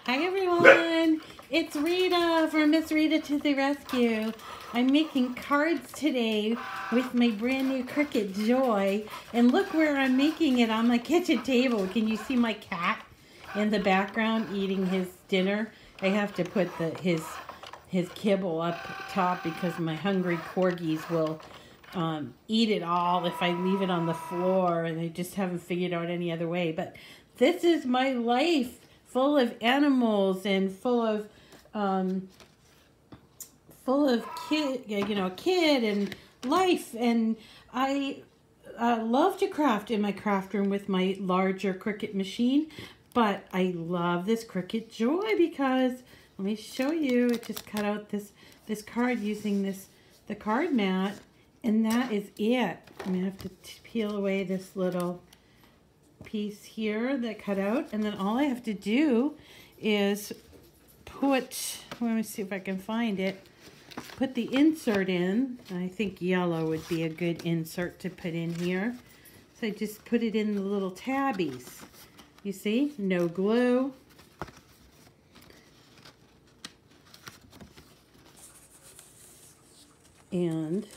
Hi everyone, it's Rita from Miss Rita to the Rescue. I'm making cards today with my brand new Cricut Joy, and look where I'm making it, on my kitchen table. Can you see my cat in the background eating his dinner? I have to put his kibble up top because my hungry corgis will eat it all if I leave it on the floor, and I just haven't figured out any other way. But this is my life, full of animals and full of kid and life. And I love to craft in my craft room with my larger Cricut machine, but I love this Cricut Joy because, let me show you, I just cut out this card using the CardMat, and that is it. I'm gonna have to peel away this little piece here that cut out, and then all I have to do is put, let me see if I can find it, put the insert in. I think yellow would be a good insert to put in here. So I just put it in the little tabbies. You see, no glue. And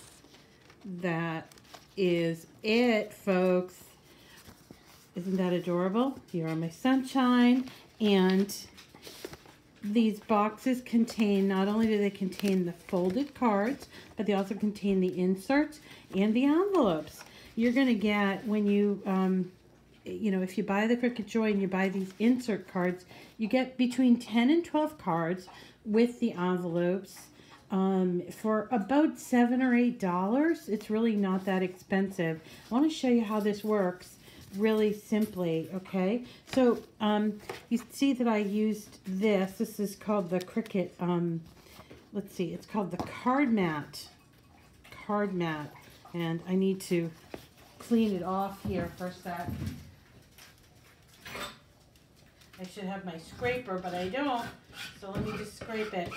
that is it, folks. Isn't that adorable? You are my sunshine. And these boxes contain, not only do they contain the folded cards, but they also contain the inserts and the envelopes. You're going to get, when you, if you buy the Cricut Joy and you buy these insert cards, you get between 10 and 12 cards with the envelopes for about $7 or $8. It's really not that expensive. I want to show you how this works really simply. Okay, so you see that I used this is called the Cricut, let's see, it's called the CardMat, and I need to clean it off here for a sec. I should have my scraper, but I don't, so let me just scrape it.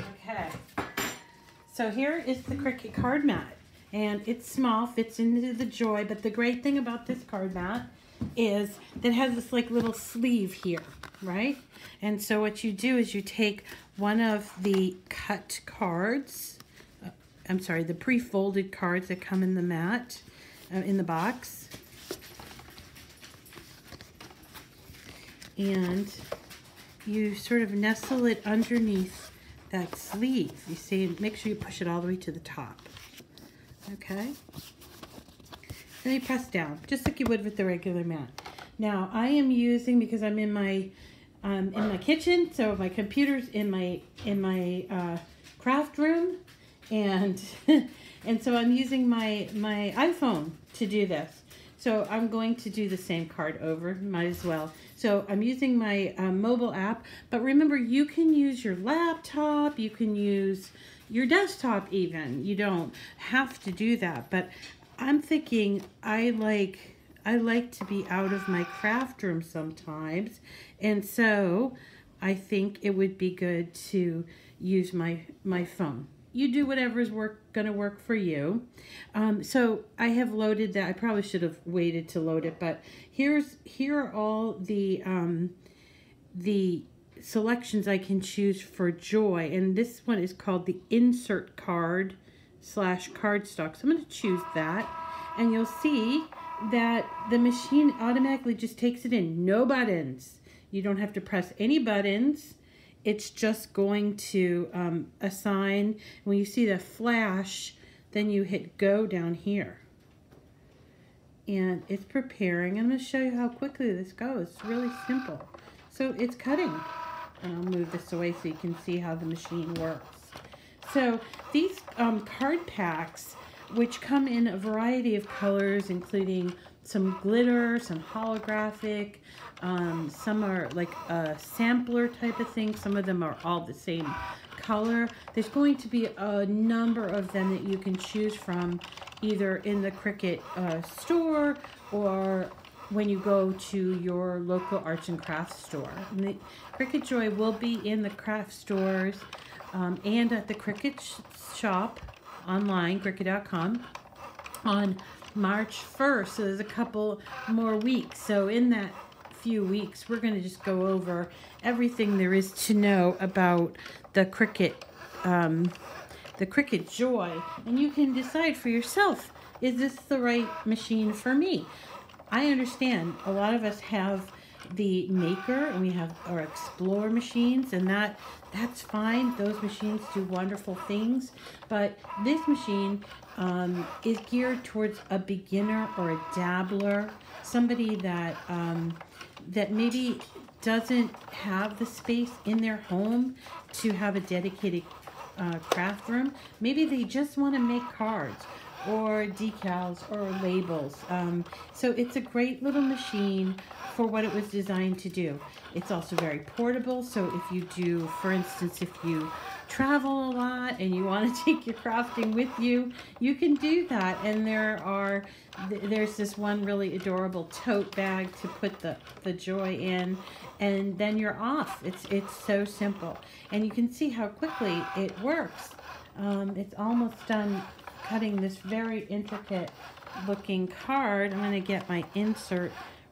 Okay, so here is the Cricut CardMat. And it's small, fits into the Joy, but the great thing about this CardMat is that it has this like little sleeve here, right? And so what you do is you take one of the cut cards, the pre-folded cards that come in the mat, in the box, and you sort of nestle it underneath that sleeve. You see, and make sure you push it all the way to the top. Okay, then you press down just like you would with the regular mat. Now I am using, because I'm in my kitchen, so my computer's in my craft room, and and so I'm using my iPhone to do this. So I'm going to do the same card over, might as well. So I'm using my mobile app, but remember, you can use your laptop, you can use your desktop even. You don't have to do that, but I'm thinking I like to be out of my craft room sometimes, and so I think it would be good to use my phone. You do whatever's gonna work for you. So I have loaded that. I probably should have waited to load it, but here are all the selections I can choose for Joy, and this one is called the insert card / cardstock. So I'm going to choose that, and you'll see that the machine automatically just takes it in. No buttons. You don't have to press any buttons. It's just going to assign. When you see the flash, then you hit go down here, and it's preparing. I'm going to show you how quickly this goes. It's really simple. So it's cutting. And I'll move this away so you can see how the machine works. So these card packs, which come in a variety of colors, including some glitter, some holographic, some are like a sampler type of thing, some of them are all the same color. There's going to be a number of them that you can choose from, either in the Cricut store or when you go to your local arts and crafts store. And the Cricut Joy will be in the craft stores and at the Cricut shop online, Cricut.com, on March 1st, so there's a couple more weeks. So in that few weeks, we're going to just go over everything there is to know about the Cricut Joy, and you can decide for yourself, is this the right machine for me? I understand a lot of us have the Maker and we have our Explore machines, and that's fine. Those machines do wonderful things, but this machine is geared towards a beginner or a dabbler, somebody that that maybe doesn't have the space in their home to have a dedicated craft room. Maybe they just want to make cards or decals or labels. So it's a great little machine for what it was designed to do. It's also very portable, so if you do, for instance, if you travel a lot and you want to take your crafting with you, you can do that. And there's this one really adorable tote bag to put the Joy in, and then you're off. It's so simple, and you can see how quickly it works. It's almost done cutting this very intricate looking card. I'm going to get my insert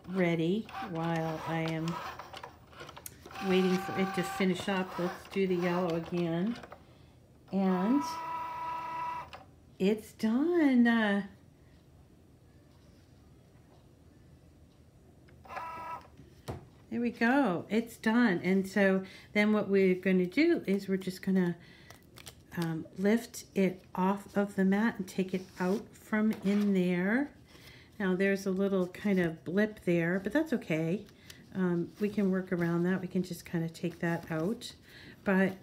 ready while I am waiting for it to finish up. Let's do the yellow again. And it's done. There we go. It's done. And so then what we're going to do is we're just going to lift it off of the mat and take it out from in there. Now there's a little kind of blip there, but that's okay. We can work around that. We can just kind of take that out. But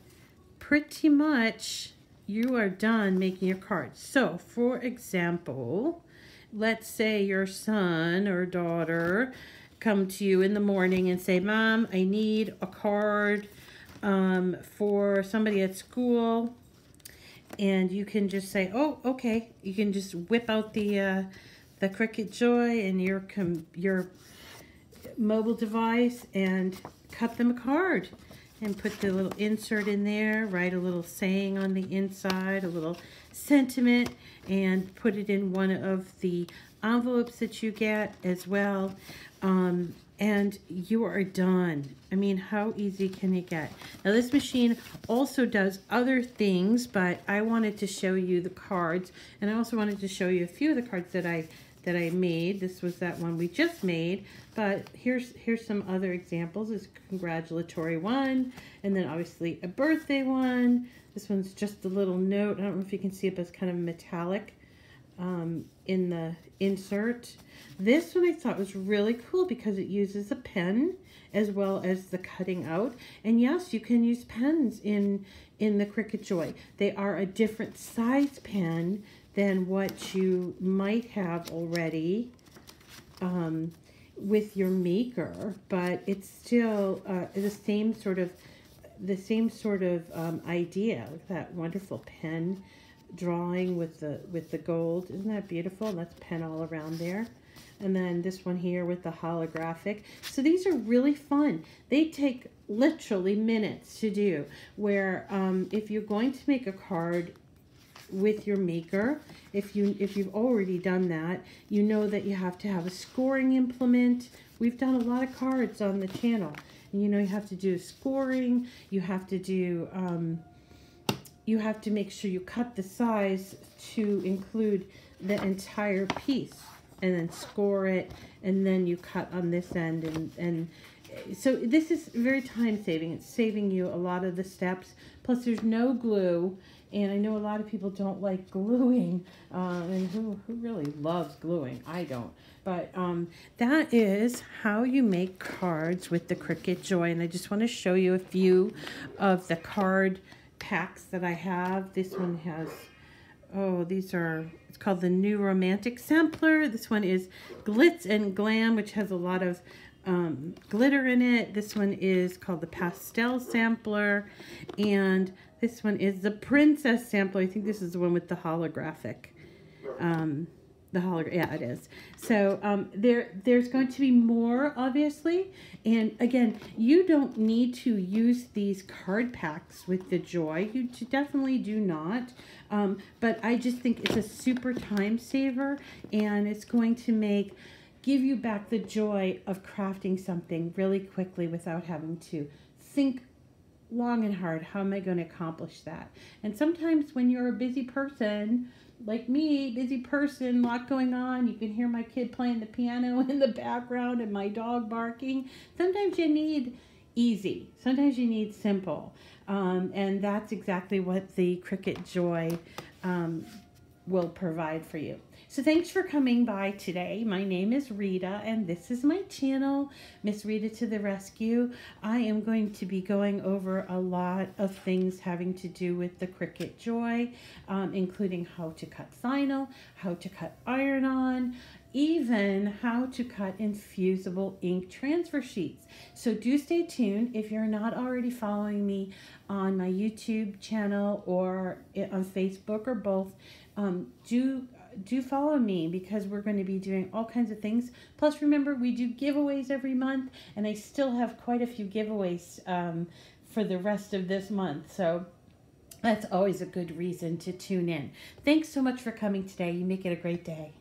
pretty much you are done making your cards. So for example, let's say your son or daughter come to you in the morning and say, Mom, I need a card for somebody at school. And you can just say, oh, okay. You can just whip out the Cricut Joy and your mobile device and cut them a card and put the little insert in there, write a little saying on the inside, a little sentiment, and put it in one of the envelopes that you get as well. And you are done. I mean, how easy can it get? Now this machine also does other things, but I wanted to show you the cards, and I also wanted to show you a few of the cards that I made. This was that one we just made, but here's some other examples. This congratulatory one, and then obviously a birthday one. This one's just a little note. I don't know if you can see it, but it's kind of metallic in the insert. This one I thought was really cool because it uses a pen as well as the cutting out. And yes, you can use pens in the Cricut Joy. They are a different size pen than what you might have already with your Maker, but it's still the same sort of idea. Look at that wonderful pen drawing with the gold. Isn't that beautiful? And that's pen all around there. And then this one here with the holographic. So these are really fun. They take literally minutes to do, where if you're going to make a card with your Maker, if you've already done that, you know that you have to have a scoring implement. We've done a lot of cards on the channel, and you know you have to do scoring. You have to do you have to make sure you cut the size to include the entire piece, and then score it, and then you cut on this end, and so this is very time saving. It's saving you a lot of the steps. Plus there's no glue, and I know a lot of people don't like gluing, and who really loves gluing? I don't. But that is how you make cards with the Cricut Joy, and I just want to show you a few of the card packs that I have. This one has, oh, these are, it's called the New Romantic Sampler. This one is Glitz and Glam, which has a lot of glitter in it. This one is called the Pastel Sampler, and this one is the Princess Sampler. I think this is the one with the holographic The hologram, yeah, it is. So there's going to be more, obviously. And again, you don't need to use these card packs with the Joy. You definitely do not. But I just think it's a super time saver, and it's going to give you back the joy of crafting something really quickly without having to think long and hard. How am I going to accomplish that? And sometimes when you're a busy person, like me, busy person, lot going on, you can hear my kid playing the piano in the background and my dog barking. Sometimes you need easy. Sometimes you need simple. And that's exactly what the Cricut Joy will provide for you. So thanks for coming by today. My name is Rita, and this is my channel, Miss Rita to the Rescue. I am going to be going over a lot of things having to do with the Cricut Joy, including how to cut vinyl, how to cut iron-on, even how to cut infusible ink transfer sheets. So do stay tuned. If you're not already following me on my YouTube channel or on Facebook or both, do follow me, because we're going to be doing all kinds of things. Plus, remember, we do giveaways every month, and I still have quite a few giveaways for the rest of this month. So that's always a good reason to tune in. Thanks so much for coming today. You make it a great day.